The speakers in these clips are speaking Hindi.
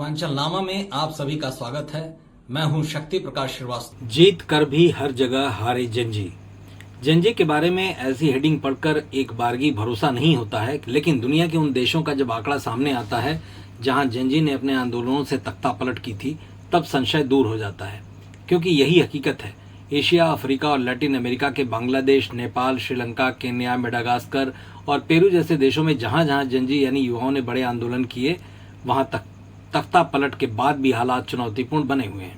पूर्वांचल नामा में आप सभी का स्वागत है। मैं हूं शक्ति प्रकाश श्रीवास्तव। जीत कर भी हर जगह हारे जंजी। जंजी के बारे में ऐसी हेडिंग पढ़कर एक बारगी भरोसा नहीं होता है, लेकिन दुनिया के उन देशों का जब आंकड़ा सामने आता है जहां जंजी ने अपने आंदोलनों से तख्ता पलट की थी, तब संशय दूर हो जाता है, क्योंकि यही हकीकत है। एशिया, अफ्रीका और लैटिन अमेरिका के बांग्लादेश, नेपाल, श्रीलंका, केन्या, मेडागास्कर और पेरू जैसे देशों में जहां जहां जंजी यानी युवाओं ने बड़े आंदोलन किए, वहां तख्ता पलट के बाद भी हालात चुनौतीपूर्ण बने हुए हैं।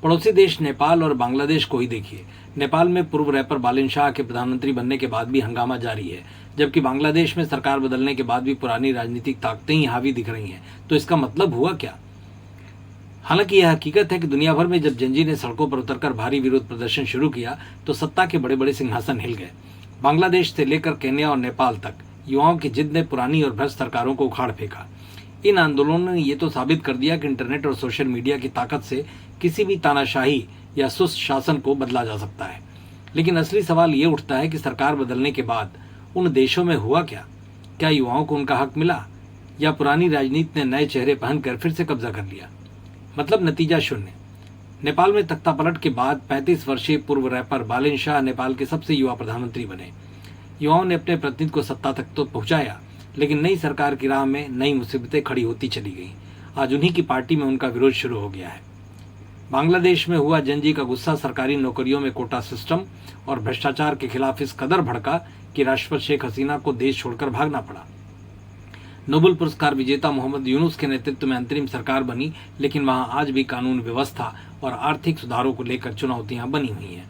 पड़ोसी देश नेपाल और बांग्लादेश को ही देखिए। नेपाल में पूर्व रैपर बालिन शाह के प्रधानमंत्री बनने के बाद भी हंगामा जारी है, जबकि बांग्लादेश में सरकार बदलने के बाद भी पुरानी राजनीतिक ताकतें ही हावी दिख रही हैं। तो इसका मतलब हुआ क्या? हालांकि यह हकीकत है कि दुनिया भर में जब जंजी ने सड़कों पर उतरकर भारी विरोध प्रदर्शन शुरू किया तो सत्ता के बड़े बड़े सिंहासन हिल गए। बांग्लादेश से लेकर केन्या और नेपाल तक युवाओं की जिद ने पुरानी और भ्रष्ट सरकारों को उखाड़ फेंका। इन आंदोलनों ने ये तो साबित कर दिया कि इंटरनेट और सोशल मीडिया की ताकत से किसी भी तानाशाही या सुस्त शासन को बदला जा सकता है। लेकिन असली सवाल ये उठता है कि सरकार बदलने के बाद उन देशों में हुआ क्या? क्या युवाओं को उनका हक मिला, या पुरानी राजनीति ने नए चेहरे पहनकर फिर से कब्जा कर लिया? मतलब नतीजा शून्य। नेपाल में तख्तापलट के बाद 35 वर्षीय पूर्व रैपर बालिन शाह नेपाल के सबसे युवा प्रधानमंत्री बने। युवाओं ने अपने प्रतिनिधि को सत्ता तक तो पहुंचाया, लेकिन नई सरकार की राह में नई मुसीबतें खड़ी होती चली गई। आज उन्हीं की पार्टी में उनका विरोध शुरू हो गया है। बांग्लादेश में हुआ जंजी का गुस्सा सरकारी नौकरियों में कोटा सिस्टम और भ्रष्टाचार के खिलाफ इस कदर भड़का कि राष्ट्रपति शेख हसीना को देश छोड़कर भागना पड़ा। नोबेल पुरस्कार विजेता मोहम्मद यूनुस के नेतृत्व में अंतरिम सरकार बनी, लेकिन वहां आज भी कानून व्यवस्था और आर्थिक सुधारों को लेकर चुनौतियां बनी हुई हैं।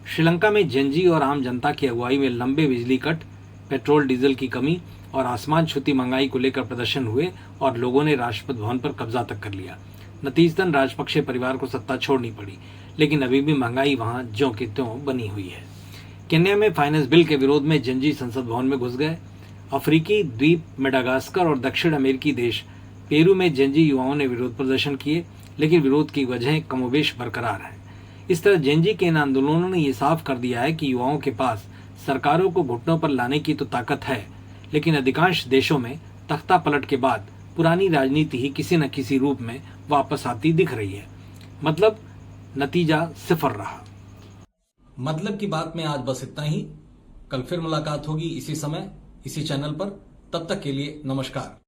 श्रीलंका में जंजी और आम जनता की अगुवाई में लंबे बिजली कट, पेट्रोल डीजल की कमी और आसमान छूती महंगाई को लेकर प्रदर्शन हुए और लोगों ने राष्ट्रपति भवन पर कब्जा तक कर लिया। नतीजतन राजपक्षे परिवार को सत्ता छोड़नी पड़ी, लेकिन अभी भी महंगाई वहां ज्यों की त्यों बनी हुई है। केन्या में फाइनेंस बिल के विरोध में जंजी संसद भवन में घुस गए। अफ्रीकी द्वीप मेडागास्कर और दक्षिण अमेरिकी देश पेरू में जंजी युवाओं ने विरोध प्रदर्शन किए, लेकिन विरोध की वजह कमोबेश बरकरार है। इस तरह जंजी के इन आंदोलनों ने यह साफ कर दिया है कि युवाओं के पास सरकारों को घुटनों पर लाने की तो ताकत है, लेकिन अधिकांश देशों में तख्ता पलट के बाद पुरानी राजनीति ही किसी न किसी रूप में वापस आती दिख रही है। मतलब नतीजा सिफर रहा। मतलब की बात में आज बस इतना ही। कल फिर मुलाकात होगी इसी समय, इसी चैनल पर। तब तक के लिए नमस्कार।